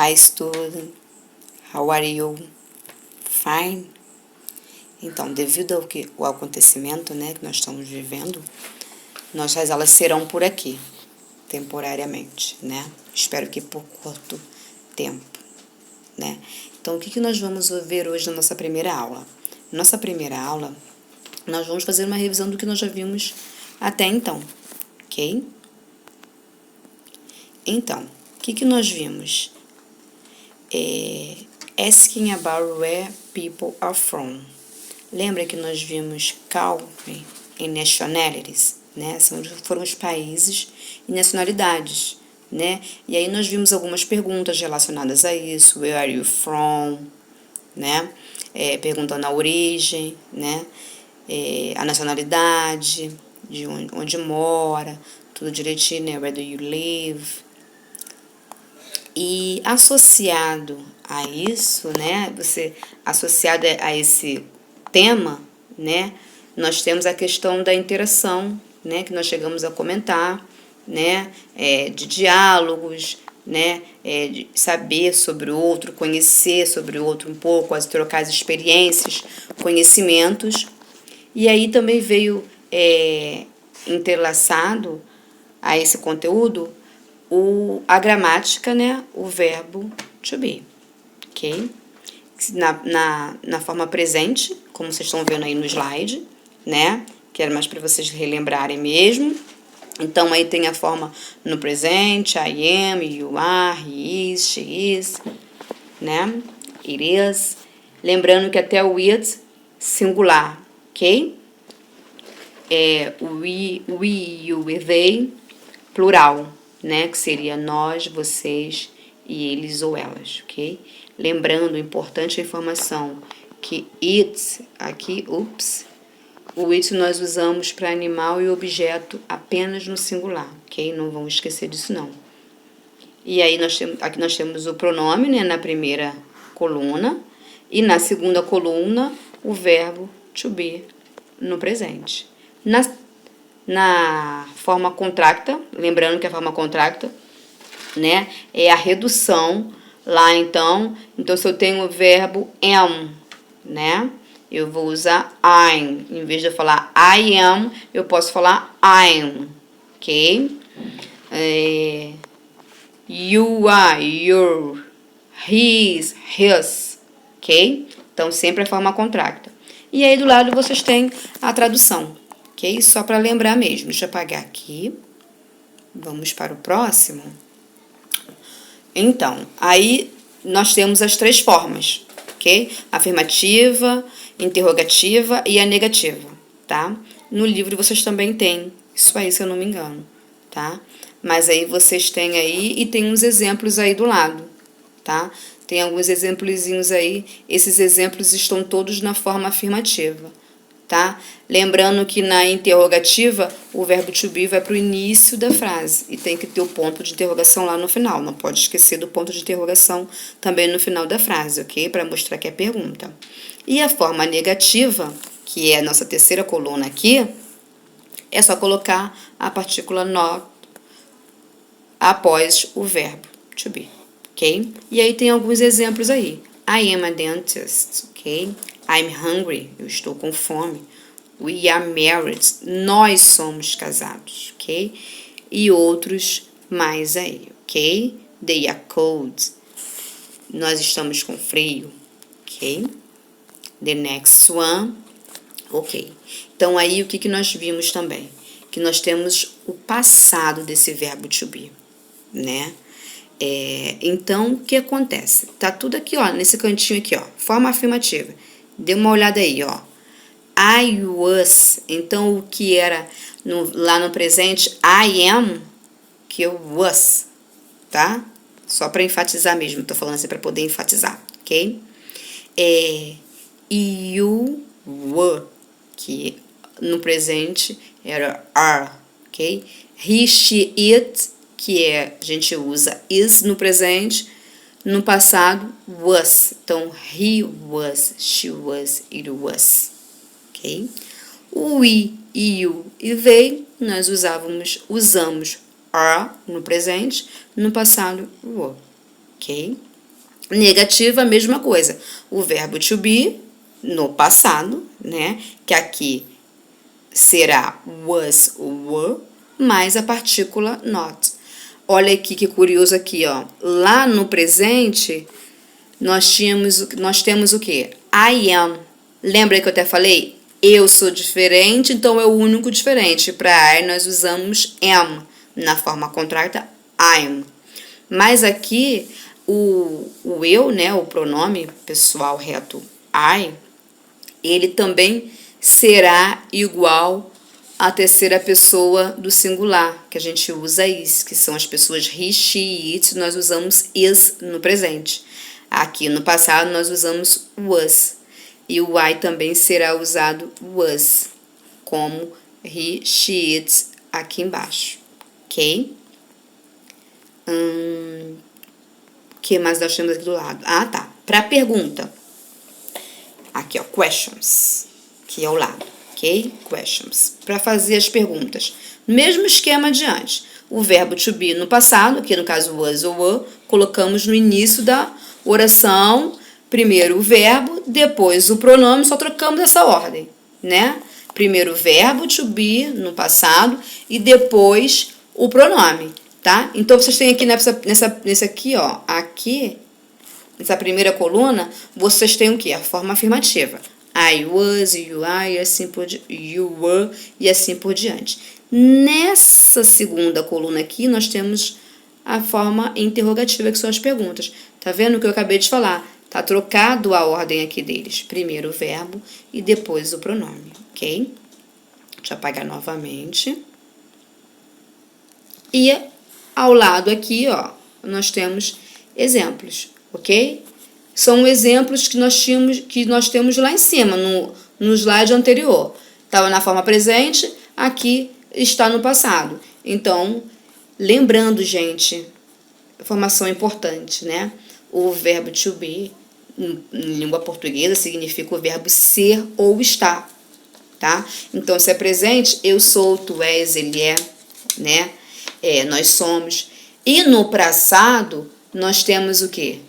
Hi student, how are you? Fine. Então, devido ao acontecimento, né, que nós estamos vivendo, nossas aulas serão por aqui, temporariamente, né? Espero que por curto tempo, né? Então, o que nós vamos ver hoje na nossa primeira aula? Nossa primeira aula, nós vamos fazer uma revisão do que nós já vimos até então, ok? Então, o que nós vimos? Asking about where people are from. Lembra que nós vimos country and nationalities, né? Foram os países e nacionalidades, né? E aí nós vimos algumas perguntas relacionadas a isso. Where are you from? Né? Perguntando a origem, né? A nacionalidade, de onde mora, tudo direitinho, né? Where do you live? E associado a isso, né? Associado a esse tema, né? Nós temos a questão da interação, né? Que nós chegamos a comentar, né? De diálogos, né? De saber sobre o outro, conhecer sobre o outro um pouco, trocar as experiências, conhecimentos. E aí também veio entrelaçado a esse conteúdo a gramática, né? O verbo to be, ok? Na forma presente, como vocês estão vendo aí no slide, né? Que era mais para vocês relembrarem mesmo. Então, aí tem a forma no presente, I am, you are, he is, she is, né? It is. Lembrando que até o it, singular, ok? We, you e they, plural, né? Que seria nós, vocês e eles ou elas, ok? Lembrando, importante a informação, que it, aqui, o it nós usamos para animal e objeto apenas no singular, ok? Não vamos esquecer disso, não. E aí, aqui nós temos o pronome, né? Na primeira coluna, e na segunda coluna, o verbo to be no presente. Na forma contracta, lembrando que a forma contracta, né, é a redução lá, então se eu tenho o verbo am, né, eu vou usar I'm, em vez de eu falar I am, eu posso falar I'm, ok? You are, your, his, his, ok? Então, sempre a forma contracta. E aí, do lado, vocês têm a tradução, ok? Só para lembrar mesmo. Deixa eu apagar aqui. Vamos para o próximo. Então, aí nós temos as três formas, ok? Afirmativa, interrogativa e a negativa, tá? No livro vocês também têm isso aí, se eu não me engano, tá? Mas aí vocês têm aí e tem uns exemplos aí do lado, tá? Tem alguns exemplozinhos aí, esses exemplos estão todos na forma afirmativa, tá? Lembrando que na interrogativa, o verbo to be vai para o início da frase e tem que ter o ponto de interrogação lá no final. Não pode esquecer do ponto de interrogação também no final da frase, ok? Para mostrar que é pergunta. E a forma negativa, que é a nossa terceira coluna aqui, é só colocar a partícula not após o verbo to be, ok? E aí tem alguns exemplos aí. I am a dentist, ok? I'm hungry, eu estou com fome. We are married, nós somos casados, ok? E outros mais aí, ok? They are cold, nós estamos com frio, ok? The next one, ok. Então, aí, o que nós vimos também? Que nós temos o passado desse verbo to be, né? Então, o que acontece? Tá tudo aqui, ó, nesse cantinho aqui, ó, forma afirmativa. Dê uma olhada aí, ó. I was, então o que era lá no presente, I am, que eu was, tá? Só para enfatizar mesmo, tô falando assim para poder enfatizar, ok? You were, que no presente era are, ok? He, she, it, que a gente usa is no presente, no passado, was. Então, he was, she was, it was, ok? O we, you e they, nós usamos are no presente, no passado, were, ok? Negativa, a mesma coisa. O verbo to be, no passado, né? Que aqui será was ou were, mais a partícula not. Olha aqui que curioso aqui, ó. Lá no presente, nós temos o quê? I am. Lembra que eu até falei? Eu sou diferente, então é o único diferente. Para I, nós usamos am. Na forma contrata, I'm. Mas aqui, o eu, né, o pronome pessoal reto I, ele também será igual à terceira pessoa do singular, que a gente usa is, que são as pessoas he, she, it, nós usamos is no presente. Aqui no passado nós usamos was, e o I também será usado was, como he, she, it aqui embaixo, ok? O que mais nós temos aqui do lado? Ah, tá. Para pergunta. Aqui, ó, questions, que é o lado, ok? Questions. Para fazer as perguntas. Mesmo esquema de antes. O verbo to be no passado, que no caso was ou were, colocamos no início da oração, primeiro o verbo, depois o pronome, só trocamos essa ordem, né? Primeiro o verbo to be no passado e depois o pronome, tá? Então, vocês têm aqui nessa aqui, ó, aqui, nessa primeira coluna, vocês têm o quê? A forma afirmativa. I was, you are, e assim you were, e assim por diante. Nessa segunda coluna aqui, nós temos a forma interrogativa, que são as perguntas. Tá vendo o que eu acabei de falar? Tá trocado a ordem aqui deles. Primeiro o verbo e depois o pronome, ok? Deixa eu apagar novamente. E ao lado aqui, ó, nós temos exemplos, ok? São exemplos que nós temos lá em cima, no slide anterior. Estava na forma presente, aqui está no passado. Então, lembrando, gente, informação importante, né? O verbo to be, em língua portuguesa, significa o verbo ser ou estar, tá? Então, se é presente, eu sou, tu és, ele é, né? Nós somos. E no passado, nós temos o quê?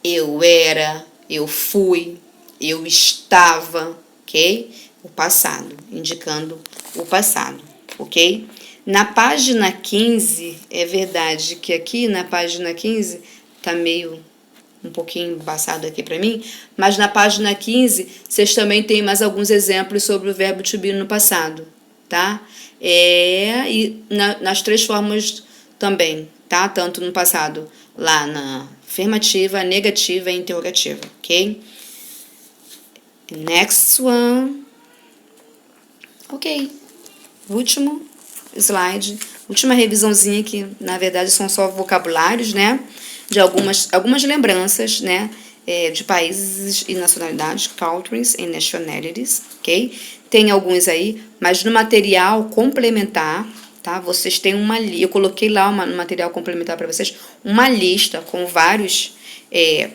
Eu era, eu fui, eu estava, ok? O passado, indicando o passado, ok? Na página 15, é verdade que aqui na página 15 tá meio um pouquinho embaçado aqui para mim, mas na página 15 vocês também têm mais alguns exemplos sobre o verbo to be no passado, tá? E nas três formas também, tá? Tanto no passado, lá na afirmativa, negativa e interrogativa, ok? Next one. Ok. Último slide. Última revisãozinha que, na verdade, são só vocabulários, né? De algumas lembranças, né? De países e nacionalidades, countries and nationalities, ok? Tem alguns aí, mas no material complementar, tá? Vocês têm uma lista, eu coloquei lá no material complementar para vocês, uma lista com vários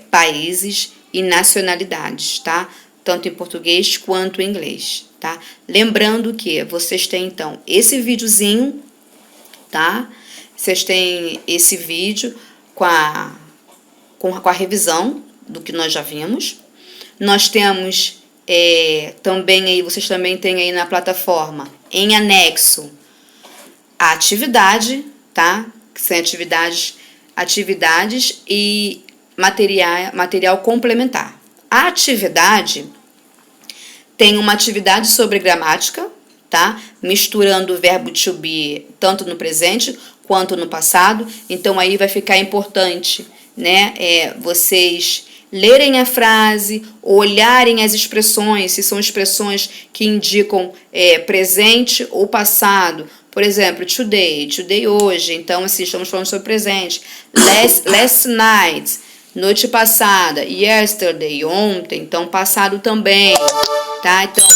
países e nacionalidades, tá? Tanto em português quanto em inglês, tá? Lembrando que vocês têm, então, esse videozinho, tá? Vocês têm esse vídeo com a revisão do que nós já vimos. Nós temos também aí, vocês também têm aí na plataforma, em anexo, a atividade, tá? Que são atividades e material complementar. A atividade tem uma atividade sobre gramática, tá? Misturando o verbo to be tanto no presente quanto no passado. Então, aí vai ficar importante, né? Vocês lerem a frase, olharem as expressões, se são expressões que indicam presente ou passado. Por exemplo, today hoje, então assim, estamos falando sobre presente. Last night, noite passada. Yesterday, ontem, então passado também, tá? Então,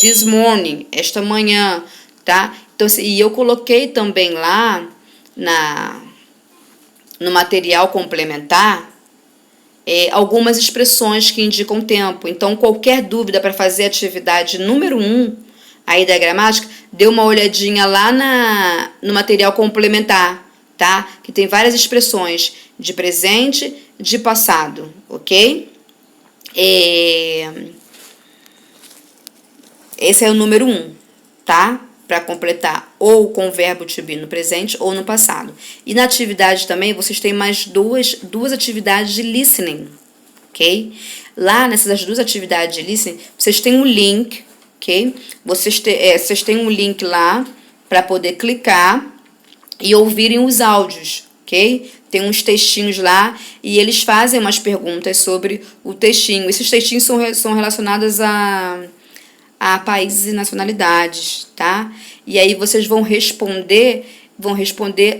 this morning, esta manhã, tá? Então, e eu coloquei também lá no material complementar algumas expressões que indicam tempo. Então, qualquer dúvida para fazer a atividade número 1 aí da gramática, dê uma olhadinha lá no material complementar, tá? Que tem várias expressões de presente, de passado, ok? Esse é o número 1, tá? Para completar ou com o verbo to be no presente ou no passado. E na atividade também, vocês têm mais duas atividades de listening, ok? Lá nessas duas atividades de listening, vocês têm um link, ok? Vocês têm um link lá para poder clicar e ouvirem os áudios, ok? Tem uns textinhos lá e eles fazem umas perguntas sobre o textinho. Esses textinhos são relacionados a países e nacionalidades, tá? E aí vocês vão responder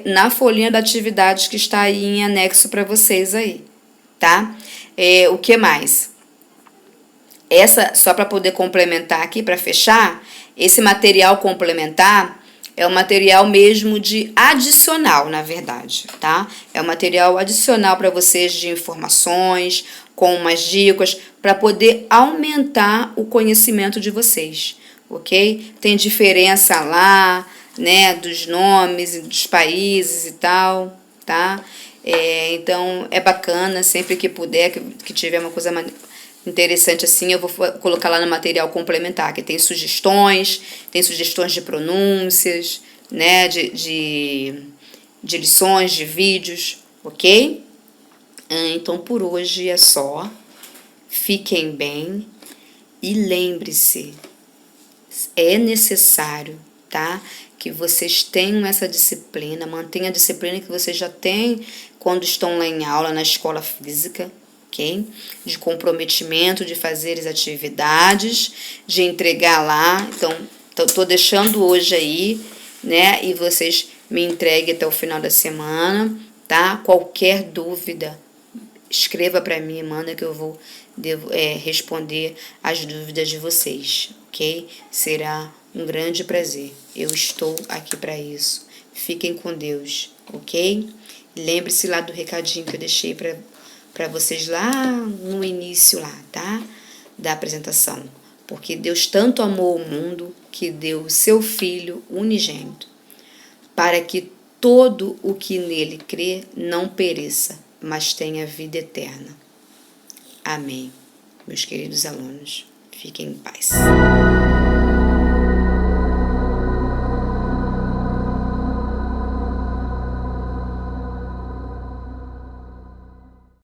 na folhinha da atividade que está aí em anexo para vocês aí, tá? O que mais? Só para poder complementar aqui, para fechar, esse material complementar é um material mesmo de adicional, na verdade, tá? É um material adicional para vocês de informações, com umas dicas, para poder aumentar o conhecimento de vocês, ok? Tem diferença lá, né, dos nomes, dos países e tal, tá? Então, é bacana, sempre que puder, que tiver uma coisa interessante assim, eu vou colocar lá no material complementar, que tem sugestões de pronúncias, né, de lições, de vídeos, ok? Então, por hoje é só. Fiquem bem e lembre-se, é necessário, tá? Que vocês tenham essa disciplina, mantenham a disciplina que vocês já têm quando estão lá em aula, na escola física, ok? De comprometimento, de fazer as atividades, de entregar lá. Então, tô deixando hoje aí, né? E vocês me entreguem até o final da semana, tá? Qualquer dúvida, escreva para mim, manda que eu vou responder as dúvidas de vocês, ok? Será um grande prazer. Eu estou aqui para isso. Fiquem com Deus, ok? Lembre-se lá do recadinho que eu deixei para vocês lá no início lá, tá? Da apresentação. Porque Deus tanto amou o mundo que deu o seu Filho unigênito, para que todo o que nele crê não pereça, mas tenha vida eterna. Amém. Meus queridos alunos, fiquem em paz.